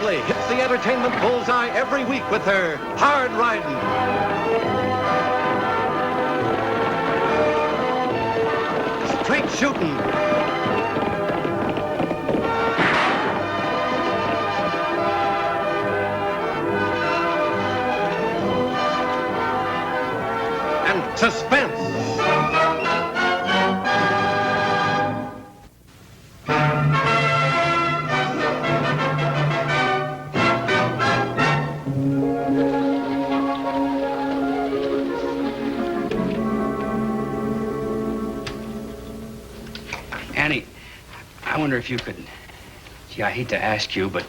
Oakley hits the entertainment bullseye every week with her Hard Riding. Straight shooting. And suspense. Annie, I wonder if you could... Gee, I hate to ask you, but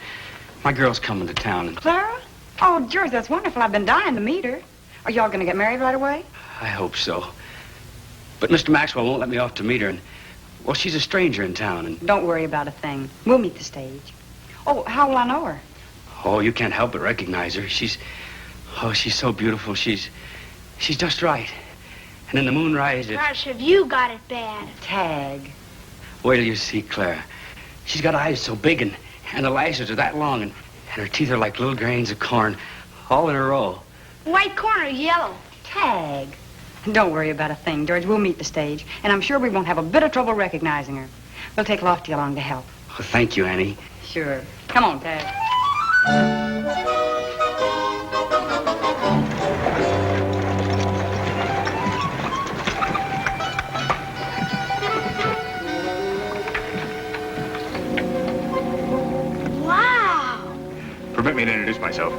my girl's coming to town. And Clara? Oh, George, that's wonderful. I've been dying to meet her. Are y'all going to get married right away? I hope so. But Mr. Maxwell won't let me off to meet her, and... Well, she's a stranger in town, and... Don't worry about a thing. We'll meet the stage. Oh, how will I know her? Oh, you can't help but recognize her. She's... Oh, she's so beautiful. She's just right. And in the moonrise... Gosh, have you got it bad? Tag. Wait till you see Clara. She's got eyes so big, and the lashes are that long, and her teeth are like little grains of corn, all in a row. White corn or yellow? Tag. Don't worry about a thing, George. We'll meet the stage, and I'm sure we won't have a bit of trouble recognizing her. We'll take Lofty along to help. Oh, thank you, Annie. Sure. Come on, Tag. Permit me to introduce myself.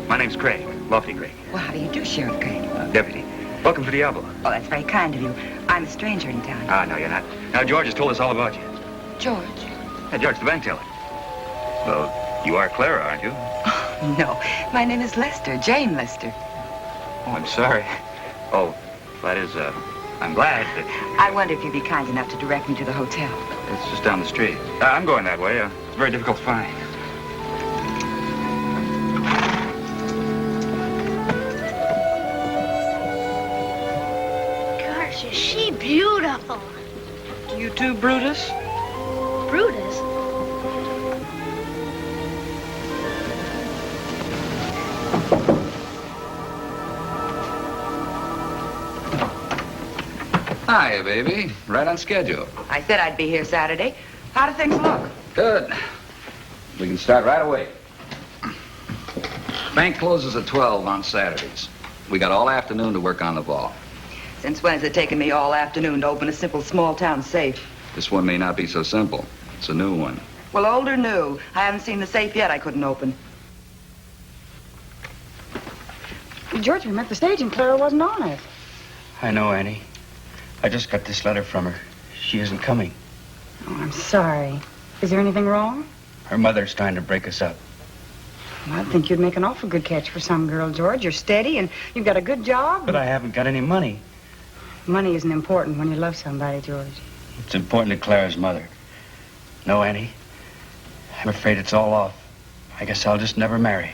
My name's Craig, Lofty Craig. Well, how do you do, Sheriff Craig? Deputy. Welcome to Diablo. Oh, that's very kind of you. I'm a stranger in town. Ah, no, you're not. Now, George has told us all about you. George? Hey, George, the bank teller. Well, you are Clara, aren't you? Oh, no. My name is Lester, Jane Lester. Oh, I'm sorry. Oh, that is, I'm glad that... I wonder if you'd be kind enough to direct me to the hotel. It's just down the street. I'm going that way. It's very difficult to find. Is she beautiful? You too, Brutus? Brutus? Hiya, baby. Right on schedule. I said I'd be here Saturday. How do things look? Good. We can start right away. Bank closes at 12 on Saturdays. We got all afternoon to work on the vault. Since when has it taken me all afternoon to open a simple small-town safe? This one may not be so simple. It's a new one. Well, old or new, I haven't seen the safe yet I couldn't open. George, we met the stage and Clara wasn't on it. I know, Annie. I just got this letter from her. She isn't coming. Oh, I'm sorry. Is there anything wrong? Her mother's trying to break us up. Well, I think you'd make an awful good catch for some girl, George. You're steady and you've got a good job. But I haven't got any money. Money isn't important when you love somebody, George. It's important to Clara's mother. No, Annie. I'm afraid it's all off. I guess I'll just never marry.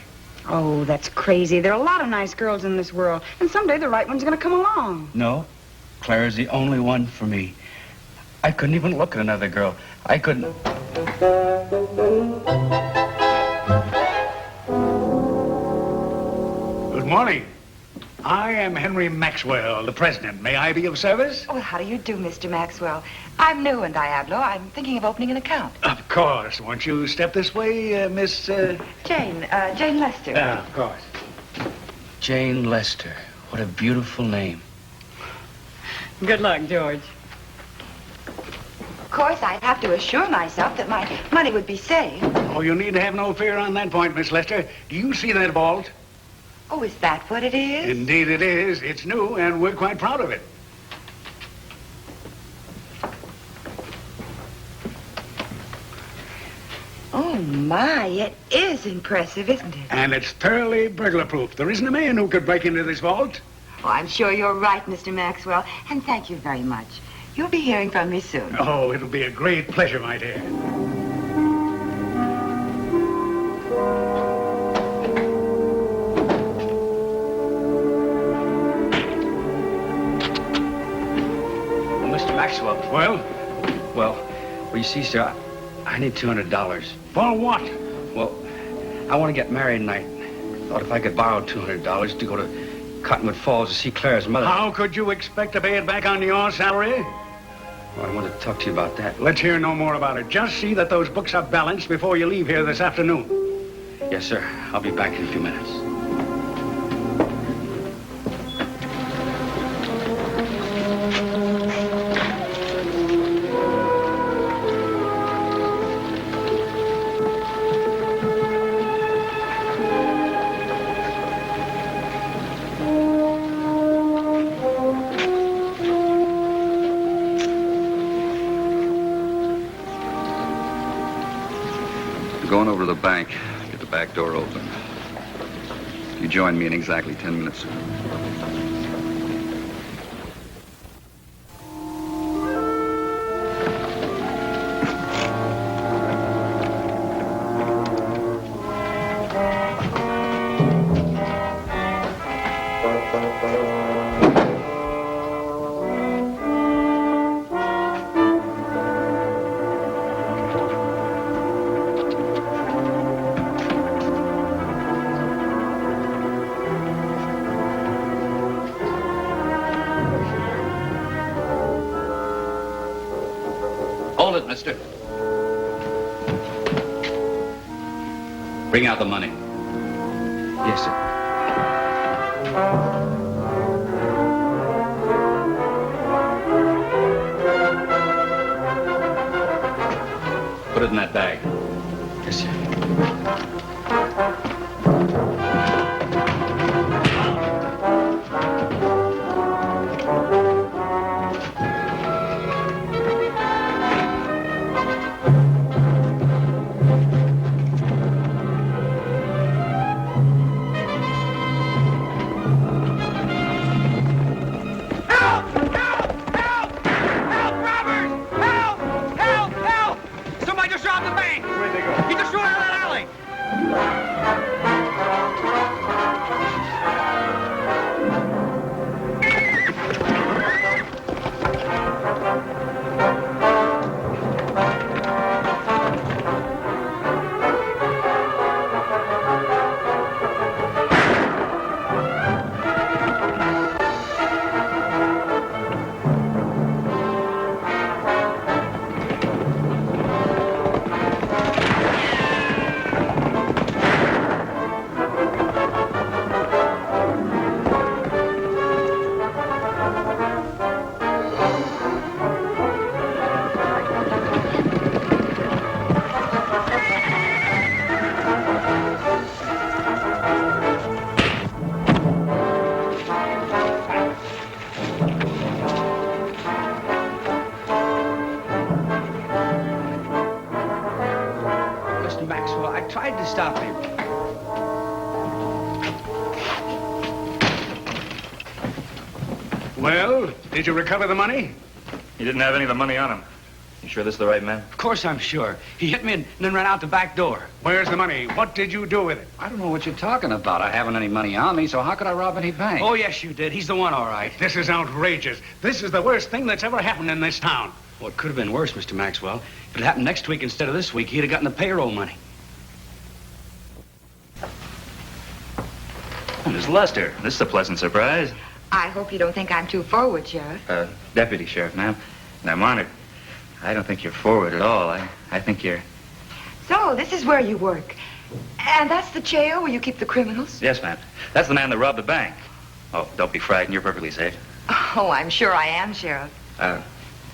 Oh, that's crazy. There are a lot of nice girls in this world, and someday the right one's going to come along. No. Clara's the only one for me. I couldn't even look at another girl. I couldn't... Good morning. I am Henry Maxwell, the president. May I be of service? Oh, how do you do, Mr. Maxwell? I'm new in Diablo. I'm thinking of opening an account. Of course. Won't you step this way, Miss... Jane Lester. Of course. Jane Lester. What a beautiful name. Good luck, George. Of course, I'd have to assure myself that my money would be safe. Oh, you need to have no fear on that point, Miss Lester. Do you see that vault? Oh, is that what it is? Indeed it is. It's new, and we're quite proud of it. Oh, my, it is impressive, isn't it? And it's thoroughly burglar-proof. There isn't a man who could break into this vault. Oh, I'm sure you're right, Mr. Maxwell, and thank you very much. You'll be hearing from me soon. Oh, it'll be a great pleasure, my dear. Maxwell. Well, you see, sir, I need $200. For what? Well, I want to get married, and I thought if I could borrow $200 to go to Cottonwood Falls to see Claire's mother. How could you expect to pay it back on your salary? Well, I wanted to talk to you about that. Let's hear no more about it. Just see that those books are balanced before you leave here this afternoon. Yes, sir. I'll be back in a few minutes. Going over to the bank, get the back door open. You join me in exactly 10 minutes. Hold it, mister. Bring out the money. Yes, sir. Put it in that bag. Yes, sir. Tried to stop him. Well, did you recover the money? He didn't have any of the money on him. You sure this is the right man? Of course I'm sure. He hit me and then ran out the back door. Where's the money? What did you do with it? I don't know what you're talking about. I haven't any money on me, so how could I rob any bank? Oh, yes, you did. He's the one, all right. This is outrageous. This is the worst thing that's ever happened in this town. Well, it could have been worse, Mr. Maxwell. If it happened next week instead of this week, he'd have gotten the payroll money. Miss Lester, this is a pleasant surprise. I hope you don't think I'm too forward, Sheriff. Deputy Sheriff, ma'am. And I'm honored. I don't think you're forward at all. I think you're... So, this is where you work. And that's the jail where you keep the criminals? Yes, ma'am. That's the man that robbed the bank. Oh, don't be frightened. You're perfectly safe. Oh, I'm sure I am, Sheriff.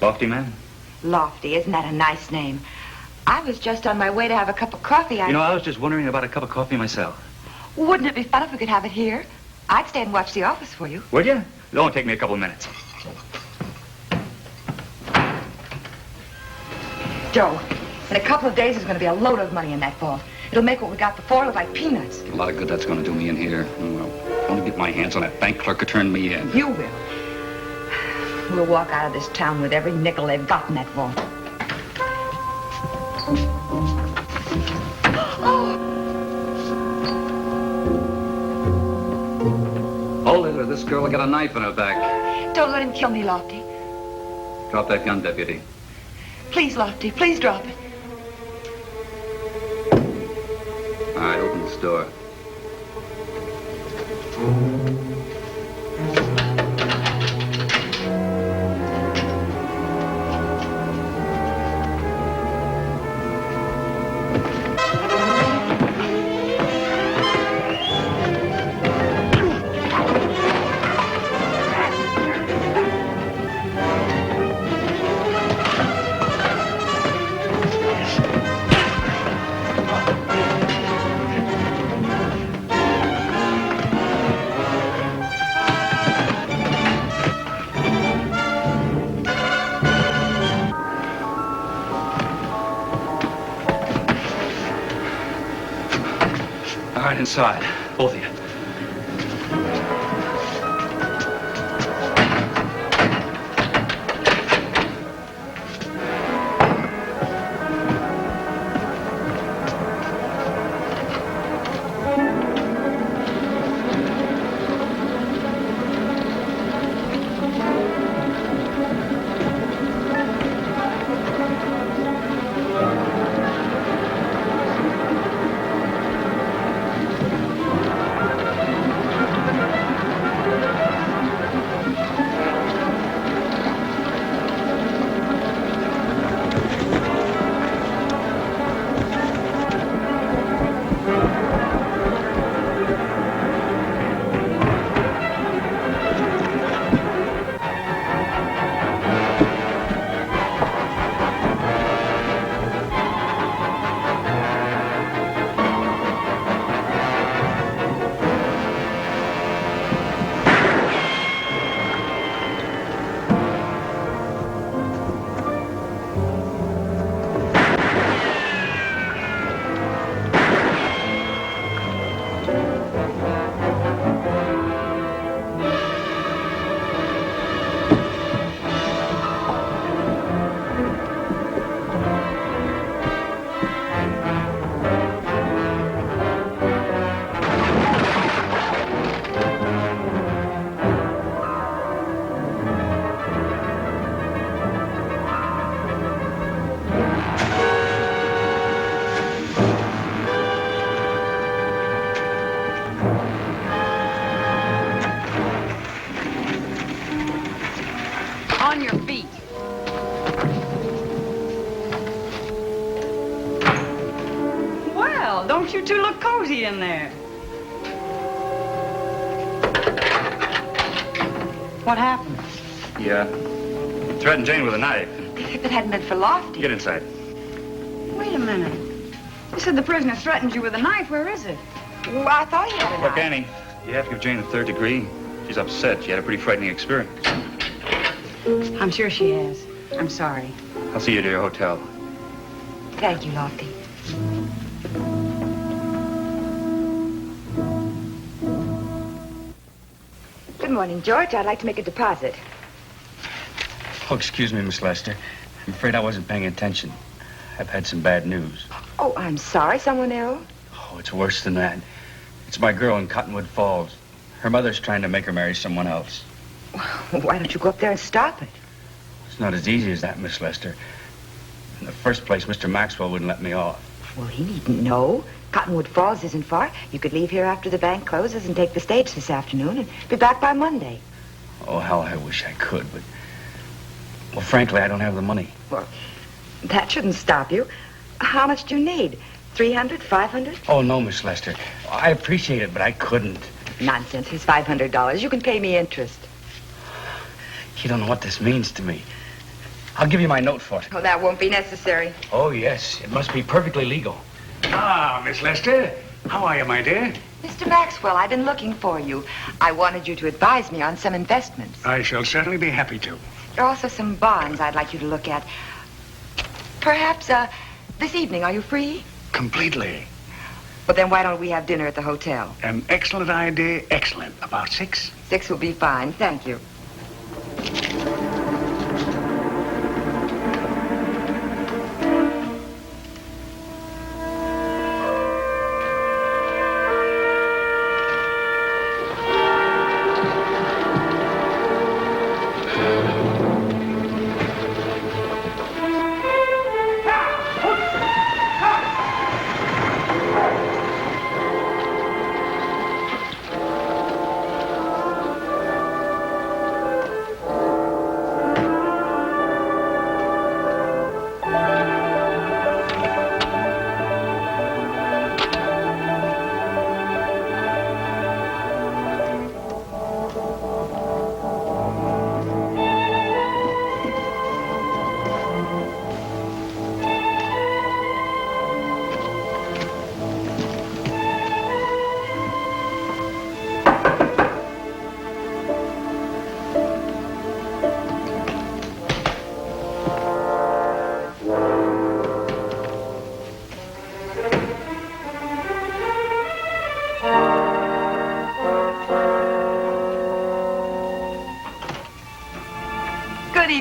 Lofty, ma'am? Lofty, isn't that a nice name? I was just on my way to have a cup of coffee. You know, I was just wondering about a cup of coffee myself. Wouldn't it be fun if we could have it here? I'd stay and watch the office for you. Would you? It'll only take me a couple of minutes. Joe, in a couple of days, there's going to be a load of money in that vault. It'll make what we got before look like peanuts. A lot of good that's going to do me in here. Well, I want to get my hands on that bank clerk who turned me in. You will. We'll walk out of this town with every nickel they've got in that vault. Hold it, or this girl will get a knife in her back. Don't let him kill me, Lofty. Drop that gun, deputy. Please, Lofty, please drop it. All right, open the right, inside. Both of you. On your feet. Well, don't you two look cozy in there? What happened? Yeah. Threatened Jane with a knife. If it hadn't been for Lofty. Get inside. Wait a minute. You said the prisoner threatened you with a knife. Where is it? Well, I thought he had a Look, knife. Annie, you have to give Jane the third degree. She's upset. She had a pretty frightening experience. I'm sure she has. I'm sorry. I'll see you to your hotel. Thank you, Lofty. Good morning, George. I'd like to make a deposit. Oh, excuse me, Miss Lester. I'm afraid I wasn't paying attention. I've had some bad news. Oh, I'm sorry. Someone ill? Oh, it's worse than that. It's my girl in Cottonwood Falls. Her mother's trying to make her marry someone else. Well, why don't you go up there and stop it? It's not as easy as that, Miss Lester. In the first place, Mr. Maxwell wouldn't let me off. Well, he needn't know. Cottonwood Falls isn't far. You could leave here after the bank closes and take the stage this afternoon and be back by Monday. Oh, how I wish I could, but... Well, frankly, I don't have the money. Well, that shouldn't stop you. How much do you need? 300, 500? Oh, no, Miss Lester. I appreciate it, but I couldn't. Nonsense. Here's $500. You can pay me interest. You don't know what this means to me. I'll give you my note for it. Oh, that won't be necessary. Oh, yes. It must be perfectly legal. Ah, Miss Lester. How are you, my dear? Mr. Maxwell, I've been looking for you. I wanted you to advise me on some investments. I shall certainly be happy to. There are also some bonds I'd like you to look at. Perhaps, this evening. Are you free? Completely. Well, then why don't we have dinner at the hotel? An excellent idea. Excellent. About 6? 6 will be fine. Thank you.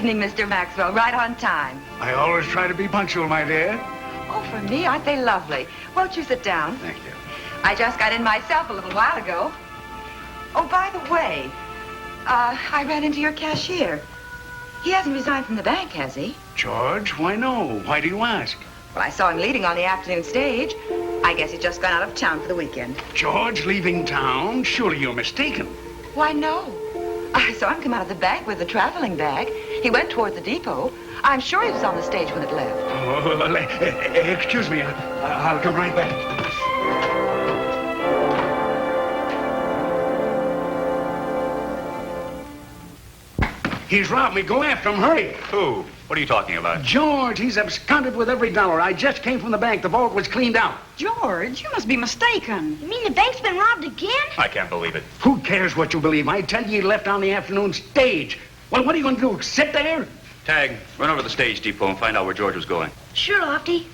evening, Mr. Maxwell. Right on time. I always try to be punctual, my dear. Oh, for me, aren't they lovely? Won't you sit down? Thank you. I just got in myself a little while ago. Oh, by the way, I ran into your cashier. He hasn't resigned from the bank, has he? George, why no? Why do you ask? Well, I saw him leading on the afternoon stage. I guess he's just gone out of town for the weekend. George leaving town? Surely you're mistaken. Why, no. I saw him come out of the bank with a traveling bag. He went toward the depot. I'm sure he was on the stage when it left. Oh, excuse me. I'll come right back. He's robbed me. Go after him. Hurry. Who? What are you talking about? George, he's absconded with every dollar. I just came from the bank. The vault was cleaned out. George, you must be mistaken. You mean the bank's been robbed again? I can't believe it. Who cares what you believe? I tell you, he left on the afternoon stage. Well, what are you going to do? Sit there? Tag, run over to the stage depot and find out where George was going. Sure, Lofty.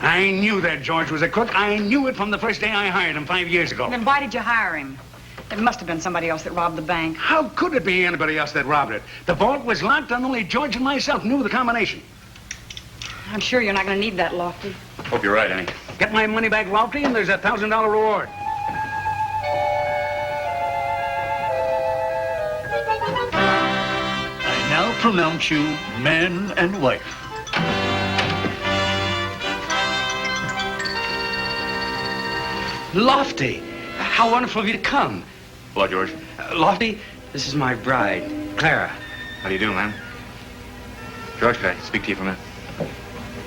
I knew that George was a crook. I knew it from the first day I hired him 5 years ago. Then why did you hire him? There must have been somebody else that robbed the bank. How could it be anybody else that robbed it? The vault was locked and only George and myself knew the combination. I'm sure you're not going to need that, Lofty. Hope you're right, Annie. Get my money back, Lofty, and there's a $1,000 reward. I now pronounce you man and wife. Lofty, how wonderful of you to come. Hello, George. Lofty, this is my bride, Clara. How do you do, man? George, can I speak to you for a minute?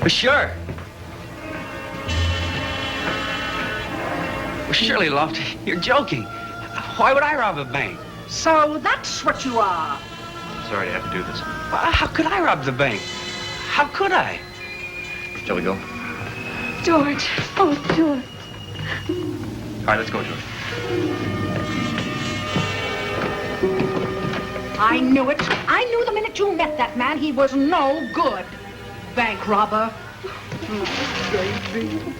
Well, sure. Well, surely, Lofty, you're joking. Why would I rob a bank? So that's what you are. Sorry to have to do this. How could I rob the bank? How could I? Shall we go? George. Oh, George. All right, let's go, George. I knew it. I knew the minute you met that man he was no good. Bank robber. Baby.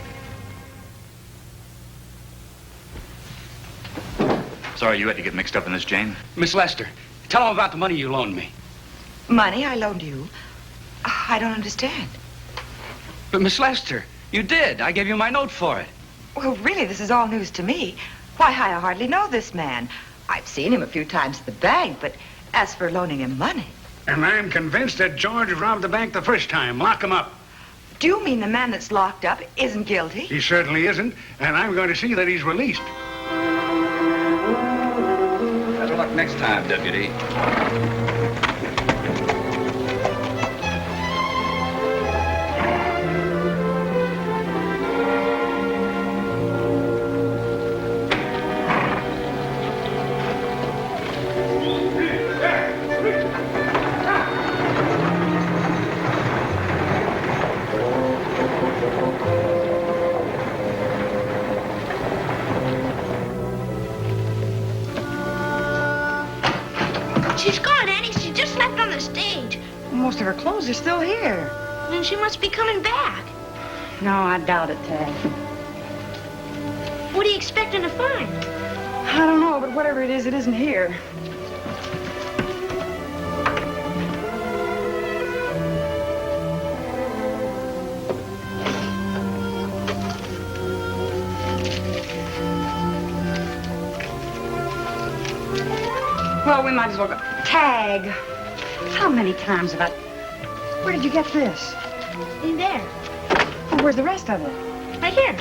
Sorry you had to get mixed up in this, Jane. Miss Lester, tell him about the money you loaned me. Money I loaned you? I don't understand. But, Miss Lester, you did. I gave you my note for it. Well, really, this is all news to me. Why, I hardly know this man. I've seen him a few times at the bank, but as for loaning him money... And I'm convinced that George robbed the bank the first time. Lock him up. Do you mean the man that's locked up isn't guilty? He certainly isn't, and I'm going to see that he's released. Better luck next time, Deputy. She's gone, Annie. She just left on the stage. Most of her clothes are still here. Then she must be coming back. No, I doubt it, Tad. What are you expecting to find? I don't know, but whatever it isn't here. Well, we might as well go. Tag. How many times have I... Where did you get this? In there. Well, where's the rest of it? Right here.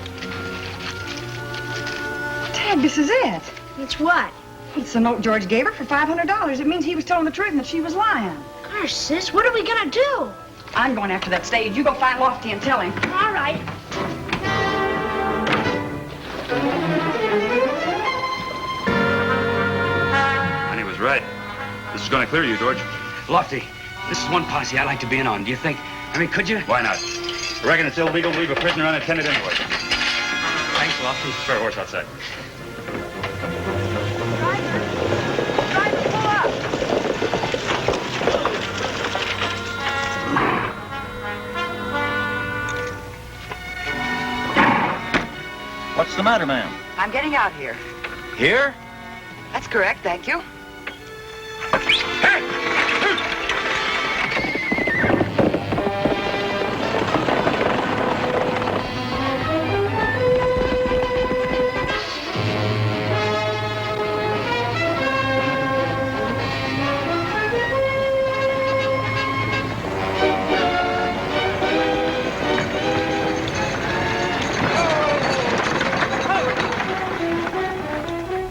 Tag, this is it. It's what? It's the note George gave her for $500. It means he was telling the truth and that she was lying. Gosh, sis, what are we gonna do? I'm going after that stage. You go find Lofty and tell him. All right. Annie was right. This is going to clear you, George. Lofty, this is one posse I'd like to be in on. Do you think? I mean, could you? Why not? I reckon it's illegal to leave a prisoner unattended anyway. Thanks, Lofty. Spare a horse outside. Driver, pull up. What's the matter, ma'am? I'm getting out here. Here? That's correct, thank you.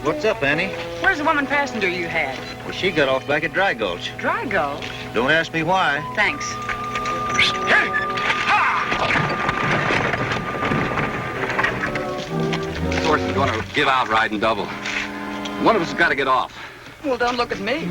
What's up, Annie? Where's the woman passenger you had? Well, she got off back at Dry Gulch. Dry Gulch? Don't ask me why. Thanks. This horse is going to give out riding double. One of us has got to get off. Well, don't look at me.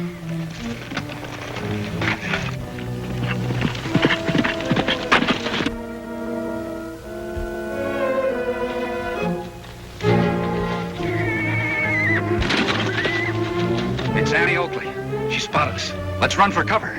It's Annie Oakley. She spotted us. Let's run for cover.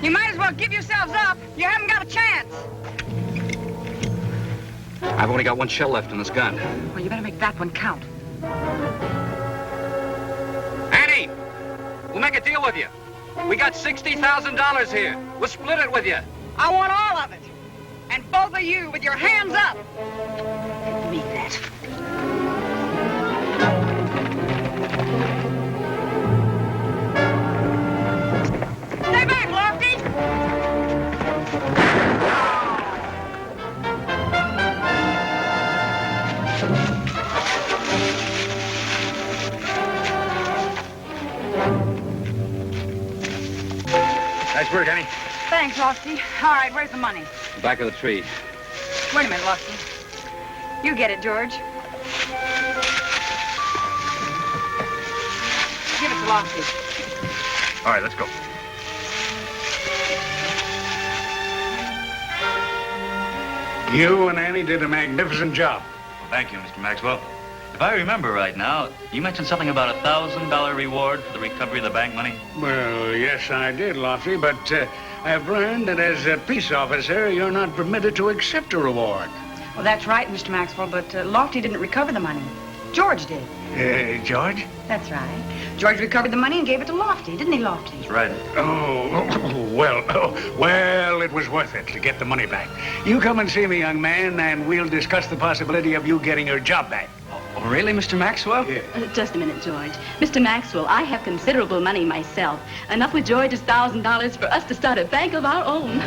You might as well give yourselves up. You haven't got a chance. I've only got one shell left in this gun. Well, you better make that one count. Annie, we'll make a deal with you. We got $60,000 here. We'll split it with you. I want all of it. And both of you with your hands up. Mean that. Stay back, Lofty. Nice work, Annie. Thanks, Lofty. All right, where's the money? Back of the tree. Wait a minute, Lofty. You get it, George. Give it to Lofty. All right, let's go. You and Annie did a magnificent job. Thank you, Mr. Maxwell. If I remember right now, you mentioned something about a $1,000 reward for the recovery of the bank money. Well, yes, I did, Lofty, but I've learned that as a peace officer, you're not permitted to accept a reward. Well, that's right, Mr. Maxwell, but Lofty didn't recover the money. George did. George? That's right. George recovered the money and gave it to Lofty, didn't he, Lofty? That's right. Well, it was worth it to get the money back. You come and see me, young man, and we'll discuss the possibility of you getting your job back. Oh, really, Mr. Maxwell? Yeah. Just a minute, George. Mr. Maxwell, I have considerable money myself. Enough with George's $1,000 for us to start a bank of our own.